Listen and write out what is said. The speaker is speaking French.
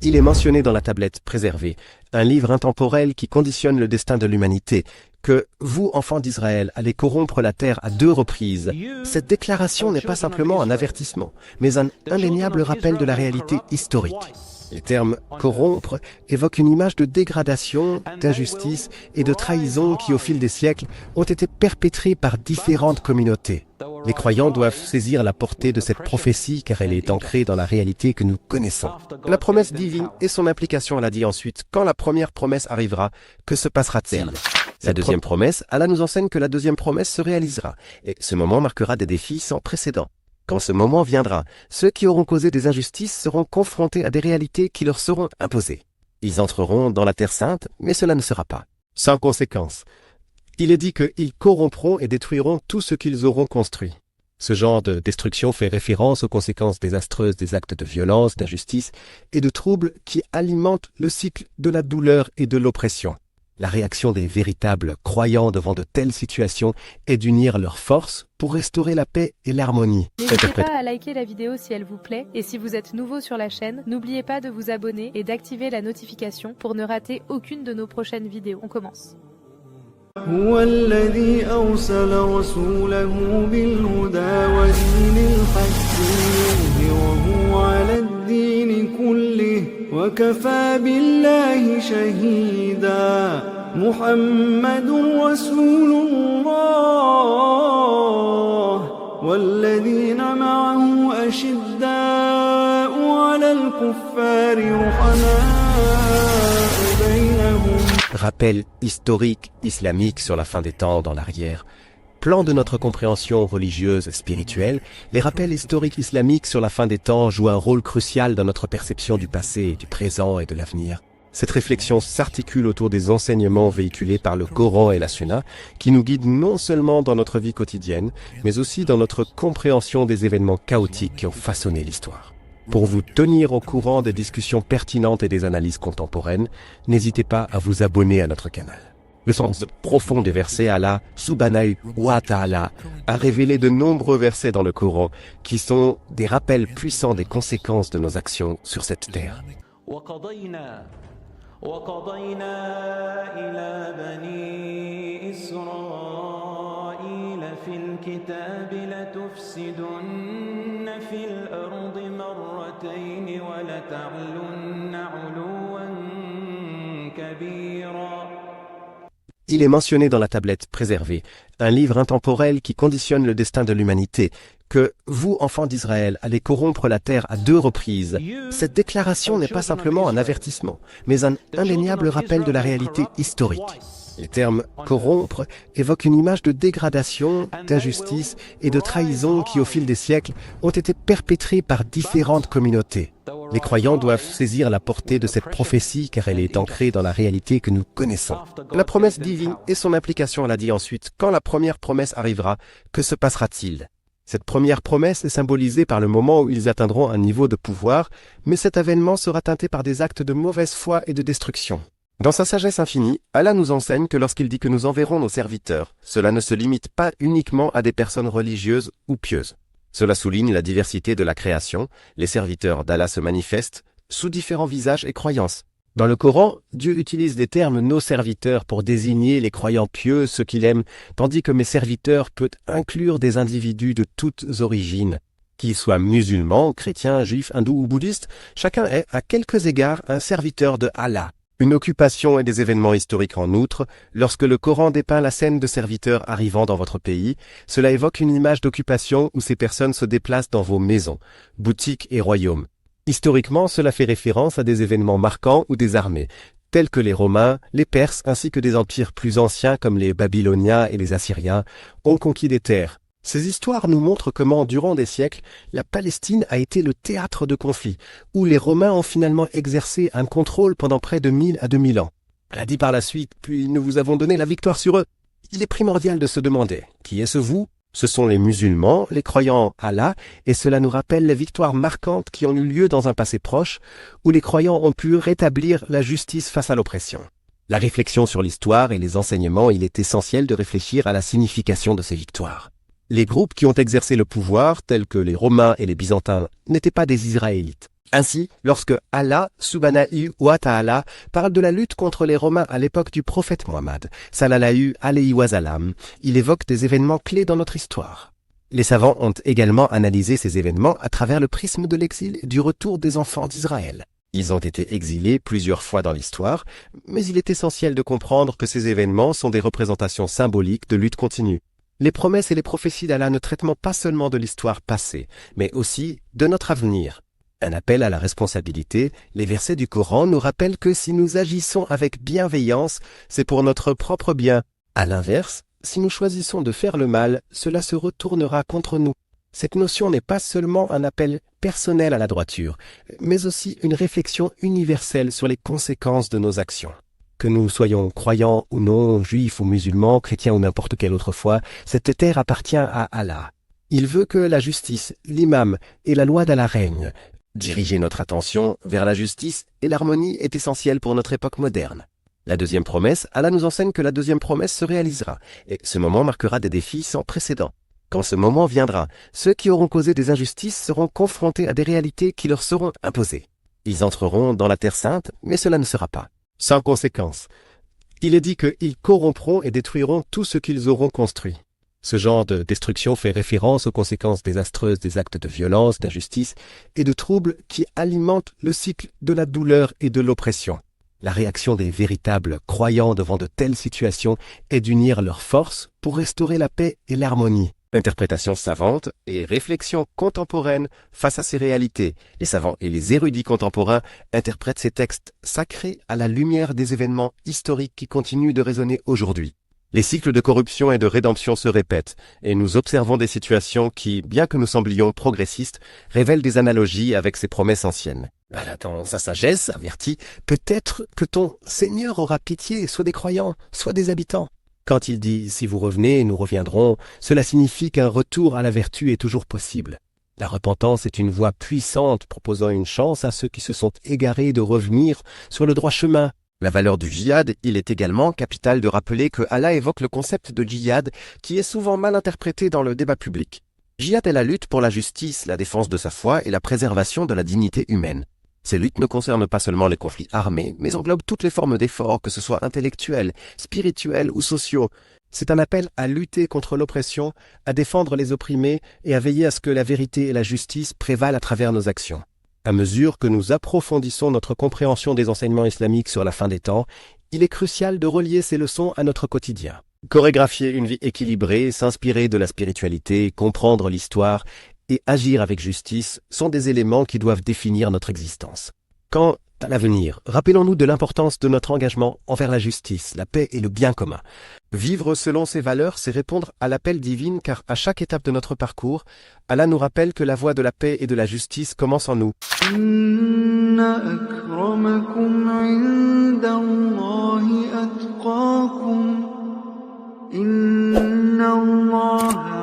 Il est mentionné dans la tablette préservée, un livre intemporel qui conditionne le destin de l'humanité, que vous, enfants d'Israël, allez corrompre la terre à 2 reprises. Cette déclaration n'est pas simplement un avertissement, mais un indéniable rappel de la réalité historique. Les termes « corrompre » évoquent une image de dégradation, d'injustice et de trahison qui, au fil des siècles, ont été perpétrés par différentes communautés. Les croyants doivent saisir la portée de cette prophétie car elle est ancrée dans la réalité que nous connaissons. La promesse divine et son implication, elle a dit ensuite, quand la première promesse arrivera, que se passera-t-il? La deuxième promesse, Allah nous enseigne que la deuxième promesse se réalisera, et ce moment marquera des défis sans précédent. Quand ce moment viendra, ceux qui auront causé des injustices seront confrontés à des réalités qui leur seront imposées. Ils entreront dans la terre sainte, mais cela ne sera pas sans conséquence. Il est dit qu'ils corrompront et détruiront tout ce qu'ils auront construit. Ce genre de destruction fait référence aux conséquences désastreuses des actes de violence, d'injustice et de troubles qui alimentent le cycle de la douleur et de l'oppression. La réaction des véritables croyants devant de telles situations est d'unir leurs forces pour restaurer la paix et l'harmonie. N'hésitez pas à liker la vidéo si elle vous plaît, et si vous êtes nouveau sur la chaîne, n'oubliez pas de vous abonner et d'activer la notification pour ne rater aucune de nos prochaines vidéos. On commence. هو الذي أرسل رسوله بالهدى ودين الحق ليظهره على الدين كله وكفى بالله شهيدا محمد رسول الله والذين معه أشداء على الكفار رحماء بينهم. Rappel historique islamique sur la fin des temps dans l'arrière. Plan de notre compréhension religieuse et spirituelle, les rappels historiques islamiques sur la fin des temps jouent un rôle crucial dans notre perception du passé, du présent et de l'avenir. Cette réflexion s'articule autour des enseignements véhiculés par le Coran et la Sunna, qui nous guident non seulement dans notre vie quotidienne, mais aussi dans notre compréhension des événements chaotiques qui ont façonné l'histoire. Pour vous tenir au courant des discussions pertinentes et des analyses contemporaines, n'hésitez pas à vous abonner à notre canal. Le sens profond des versets, Allah, subhanahu wa ta'ala, a révélé de nombreux versets dans le Coran qui sont des rappels puissants des conséquences de nos actions sur cette terre. وقضينا إلى بني إسرائيل في الكتاب لتفسدن في الأرض مرتين ولتعلن علوا كبيرا. Il est mentionné dans la tablette préservée, un livre intemporel qui conditionne le destin de l'humanité, que vous, enfants d'Israël, allez corrompre la terre à 2 reprises. Cette déclaration n'est pas simplement un avertissement, mais un indéniable rappel de la réalité historique. Les termes « corrompre » évoquent une image de dégradation, d'injustice et de trahison qui, au fil des siècles, ont été perpétrés par différentes communautés. Les croyants doivent saisir la portée de cette prophétie car elle est ancrée dans la réalité que nous connaissons. La promesse divine et son implication, elle a dit ensuite, quand la première promesse arrivera, que se passera-t-il? Cette première promesse est symbolisée par le moment où ils atteindront un niveau de pouvoir, mais cet avènement sera teinté par des actes de mauvaise foi et de destruction. Dans sa sagesse infinie, Allah nous enseigne que lorsqu'il dit que nous enverrons nos serviteurs, cela ne se limite pas uniquement à des personnes religieuses ou pieuses. Cela souligne la diversité de la création, les serviteurs d'Allah se manifestent sous différents visages et croyances. Dans le Coran, Dieu utilise les termes « nos serviteurs » pour désigner les croyants pieux, ceux qu'il aime, tandis que « mes serviteurs » peut inclure des individus de toutes origines. Qu'ils soient musulmans, chrétiens, juifs, hindous ou bouddhistes, chacun est, à quelques égards, un serviteur de Allah. Une occupation et des événements historiques en outre, lorsque le Coran dépeint la scène de serviteurs arrivant dans votre pays, cela évoque une image d'occupation où ces personnes se déplacent dans vos maisons, boutiques et royaumes. Historiquement, cela fait référence à des événements marquants ou des armées, tels que les Romains, les Perses ainsi que des empires plus anciens comme les Babyloniens et les Assyriens, ont conquis des terres. Ces histoires nous montrent comment, durant des siècles, la Palestine a été le théâtre de conflits, où les Romains ont finalement exercé un contrôle pendant près de 1000 à 2000 ans. Elle a dit par la suite, puis nous vous avons donné la victoire sur eux. Il est primordial de se demander, qui est ce vous? Ce sont les musulmans, les croyants en Allah, et cela nous rappelle les victoires marquantes qui ont eu lieu dans un passé proche, où les croyants ont pu rétablir la justice face à l'oppression. La réflexion sur l'histoire et les enseignements, il est essentiel de réfléchir à la signification de ces victoires. Les groupes qui ont exercé le pouvoir, tels que les Romains et les Byzantins, n'étaient pas des Israélites. Ainsi, lorsque Allah, subhanahu wa ta'ala, parle de la lutte contre les Romains à l'époque du prophète Mohammed, sallallahu alayhi wa sallam, il évoque des événements clés dans notre histoire. Les savants ont également analysé ces événements à travers le prisme de l'exil et du retour des enfants d'Israël. Ils ont été exilés plusieurs fois dans l'histoire, mais il est essentiel de comprendre que ces événements sont des représentations symboliques de lutte continue. Les promesses et les prophéties d'Allah ne traitent pas seulement de l'histoire passée, mais aussi de notre avenir. Un appel à la responsabilité, les versets du Coran nous rappellent que si nous agissons avec bienveillance, c'est pour notre propre bien. À l'inverse, si nous choisissons de faire le mal, cela se retournera contre nous. Cette notion n'est pas seulement un appel personnel à la droiture, mais aussi une réflexion universelle sur les conséquences de nos actions. Que nous soyons croyants ou non, juifs ou musulmans, chrétiens ou n'importe quelle autre foi, cette terre appartient à Allah. Il veut que la justice, l'imam et la loi d'Allah règnent. Diriger notre attention vers la justice et l'harmonie est essentiel pour notre époque moderne. La deuxième promesse, Allah nous enseigne que la deuxième promesse se réalisera, et ce moment marquera des défis sans précédent. Quand ce moment viendra, ceux qui auront causé des injustices seront confrontés à des réalités qui leur seront imposées. Ils entreront dans la terre sainte, mais cela ne sera pas sans conséquence. Il est dit qu'ils corrompront et détruiront tout ce qu'ils auront construit. Ce genre de destruction fait référence aux conséquences désastreuses des actes de violence, d'injustice et de troubles qui alimentent le cycle de la douleur et de l'oppression. La réaction des véritables croyants devant de telles situations est d'unir leurs forces pour restaurer la paix et l'harmonie. Interprétation savante et réflexion contemporaine face à ces réalités. Les savants et les érudits contemporains interprètent ces textes sacrés à la lumière des événements historiques qui continuent de résonner aujourd'hui. Les cycles de corruption et de rédemption se répètent, et nous observons des situations qui, bien que nous semblions progressistes, révèlent des analogies avec ces promesses anciennes. Dans sa sagesse avertit, peut-être que ton Seigneur aura pitié, soit des croyants, soit des habitants. Quand il dit « si vous revenez, nous reviendrons », cela signifie qu'un retour à la vertu est toujours possible. La repentance est une voie puissante proposant une chance à ceux qui se sont égarés de revenir sur le droit chemin. La valeur du djihad, il est également capital de rappeler que Allah évoque le concept de djihad qui est souvent mal interprété dans le débat public. Djihad est la lutte pour la justice, la défense de sa foi et la préservation de la dignité humaine. Ces luttes ne concernent pas seulement les conflits armés, mais englobent toutes les formes d'efforts, que ce soit intellectuels, spirituels ou sociaux. C'est un appel à lutter contre l'oppression, à défendre les opprimés et à veiller à ce que la vérité et la justice prévalent à travers nos actions. À mesure que nous approfondissons notre compréhension des enseignements islamiques sur la fin des temps, il est crucial de relier ces leçons à notre quotidien. Chorégraphier une vie équilibrée, s'inspirer de la spiritualité, comprendre l'histoire et agir avec justice sont des éléments qui doivent définir notre existence. Quant à l'avenir, rappelons-nous de l'importance de notre engagement envers la justice, la paix et le bien commun. Vivre selon ces valeurs, c'est répondre à l'appel divin car à chaque étape de notre parcours, Allah nous rappelle que la voie de la paix et de la justice commence en nous. Inna akramakum 'inda Allahi atqakum. Inna Allah